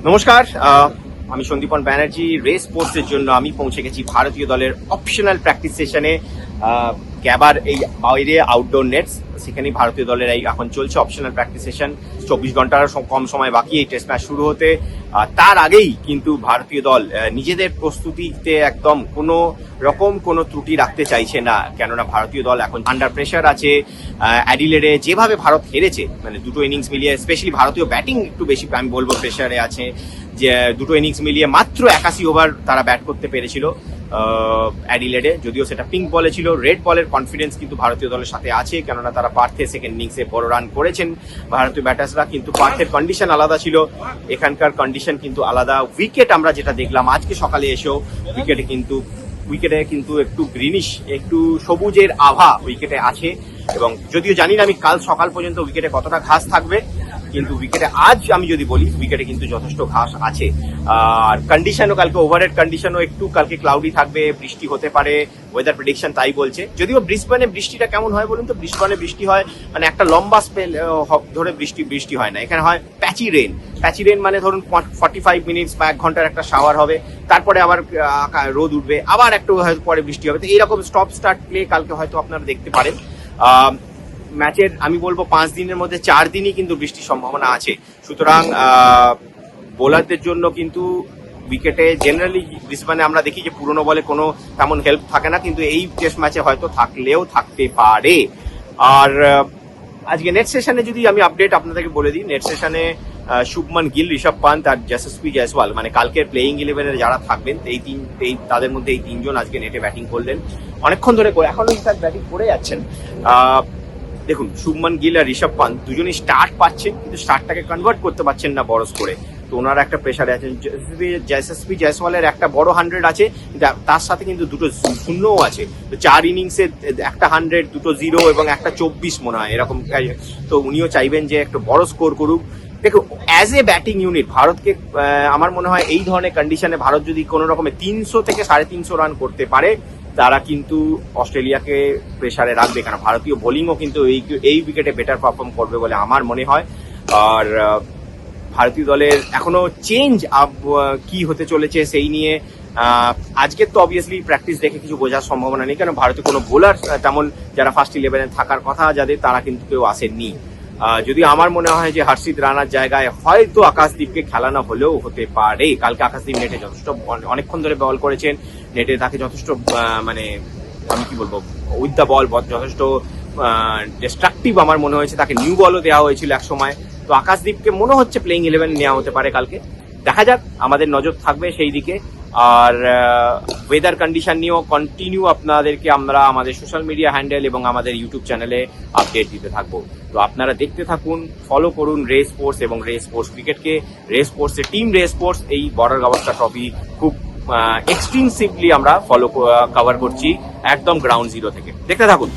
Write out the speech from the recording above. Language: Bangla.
নমস্কার, আমি সন্দীপন ব্যানার্জি। রেস স্পোর্টসের জন্য আমি পৌঁছে গেছি ভারতীয় দলের অপশনাল প্র্যাকটিস সেশনে। গ্যাবার এই বাইরে আউটডোর নেটস, সেখানেই ভারতীয় দলের এই এখন চলছে অপশনাল প্র্যাকটিস সেশন। 24 ঘন্টার কম সময় বাকি এই টেস্ট ম্যাচ শুরু হতে। তার আগেই কিন্তু ভারতীয় দল নিজেদের প্রস্তুতিতে একদম কোনো ত্রুটি রাখতে চাইছে না, কেননা ভারতীয় দল এখন আন্ডার প্রেশার আছে। অ্যাডিলেডে যেভাবে ভারত হেরেছে, মানে দুটো ইনিংস মিলিয়ে, স্পেশালি ভারতীয় ব্যাটিং একটু বেশি আমি বলবো প্রেশারে আছে, যে দুটো ইনিংস মিলিয়ে মাত্র 81 ওভার তারা ব্যাট করতে পেরেছিল অ্যাডিলেডে। যদিও সেটা পিঙ্ক বলে ছিল, রেড বলের কনফিডেন্স কিন্তু ভারতীয় দলের সাথে আছে, কেননা তারা পার্থে সেকেন্ড ইনিংসে বড় রান করেছেন ভারতীয় ব্যাটার্সরা। কিন্তু পার্থের কন্ডিশন আলাদা ছিল, এখানকার কন্ডিশন কিন্তু আলাদা। উইকেট আমরা যেটা দেখলাম আজকে সকালে এসেও, উইকেটে কিন্তু একটু গ্রিনিশ, একটু সবুজের আভা উইকেটে আছে। এবং যদিও জানি না আমি কাল সকাল পর্যন্ত উইকেটে কতটা ঘাস থাকবে, কিন্তু উইকেটে আজ আমি যদি বলি উইকেটে কিন্তু যথেষ্ট ঘাস আছে। আর কন্ডিশনও কালকে ওভারহেড কন্ডিশনও একটু কালকে ক্লাউডি থাকবে, বৃষ্টি হতে পারে, ওয়েদার প্রেডিকশন তাই বলছে। যদিও ব্রিসবেনে বৃষ্টিটা কেমন হয় বলুন তো, ব্রিসবেনে বৃষ্টি হয় মানে একটা লম্বা স্পেল ধরে বৃষ্টি হয় না, এখানে হয় প্যাচি রেন। মানে ধরুন 45 মিনিটস বা 1 ঘন্টার একটা শাওয়ার হবে, তারপরে আবার রোদ উঠবে, আবার একটু হয়তো পরে বৃষ্টি হবে। তো এইরকম স্টপ স্টার্ট প্লে কালকে হয়তো আপনারা দেখতে পারেন। ম্যাচের আমি বলবো 5 দিনের মধ্যে 4 দিনই কিন্তু বৃষ্টির সম্ভাবনা আছে। সুতরাং বোলারদের জন্য কিন্তু উইকেটে জেনারেলি ব্রিসবেনে আমরা দেখি যে পুরনো বলে কোনো তেমন হেল্প থাকে না, কিন্তু এই টেস্ট ম্যাচে হয়তো থাকলেও থাকতে পারে। আর আজকে নেট সেশনে যদি আমি আপডেট আপনাদেরকে বলে দিই, নেট সেশনে শুভমান গিল, ঋষভ পান্ত আর যশস্বী জয়সওয়াল, মানে কালকের প্লেইং 11-এর যারা থাকবেন তাদের মধ্যে এই তিনজন আজকে নেটে ব্যাটিং করলেন অনেকক্ষণ ধরে, এখনো ইনফ্যাক্ট ব্যাটিং করে যাচ্ছেন। দেখুন, শুভমান গিল আর ঋষভ পান্ত দুজনই স্টার্ট পাচ্ছেন, কিন্তু স্টার্টটাকে কনভার্ট করতে পারছেন না বড় স্কোরে। তো ওনারা একটা প্রেশারে আছেন। যশস্বী জয়সওয়ালের একটা বড় 100 আছে, তার সাথে কিন্তু দুটো শূন্যও আছে। তো 4 ইনিংসে একটা 100, দুটো 0 এবং একটা 24 মনে হয় এরকম। তো উনিও চাইবেন যে একটু বড় স্কোর করুক। দেখো, অ্যাজ এ ব্যাটিং ইউনিট ভারতকে আমার মনে হয় এই ধরনের কন্ডিশনে ভারত যদি কোনো রকমের 300 থেকে 350 রান করতে পারে, তারা কিন্তু অস্ট্রেলিয়াকে প্রেসারে রাখবে, কারণ ভারতীয় বোলিংও কিন্তু এই উইকেটে বেটার পারফর্ম করবে বলে আমার মনে হয়। আর ভারতীয় দলের এখনো চেঞ্জ কি হতে চলেছে সেই নিয়ে আজকের তো অবভিয়াসলি প্র্যাকটিস দেখে কিছু বোঝার সম্ভাবনা নেই, কারণ ভারতে কোনো বোলার তেমন যারা ফার্স্ট 11-এ থাকার কথা যাদের, তারা কিন্তু কেউ আসেননি। যদি আমার মনে হয় যে হর্ষিত রানার জায়গায় হয়তো আকাশদীপকে খেলানো হলেও হতে পারে। কালকে আকাশদীপ নেটে যথেষ্ট অনেকক্ষণ ধরে বল করেছেন, নেটে তাকে যথেষ্ট মানে আমি কি বলবো উইথ দ্য বল যথেষ্ট ডিস্ট্রাকটিভ আমার মনে হয়েছে। তাকে নিউ বলও দেওয়া হয়েছিল এক সময়। তো আকাশদীপকে মনে হচ্ছে প্লেইং 11 নেওয়া হতে পারে কালকে, দেখা যাক, আমাদের নজর থাকবে সেই দিকে। আর ওয়েদার কন্ডিশন নিয়েও কন্টিনিউ আপনাদেরকে আমরা আমাদের সোশ্যাল মিডিয়া হ্যান্ডেল এবং আমাদের ইউটিউব চ্যানেলে আপডেট দিতে থাকবো। তো আপনারা দেখতে থাকুন, ফলো করুন রেস স্পোর্টস এবং রেস স্পোর্টস ক্রিকেটকে। রেস স্পোর্টসের টিম রেস স্পোর্টস এই বর্ডার গাভাস্কার ট্রফি খুব এক্সটেন্সিভলি আমরা কভার করছি একদম গ্রাউন্ড জিরো থেকে। দেখতে থাকুন।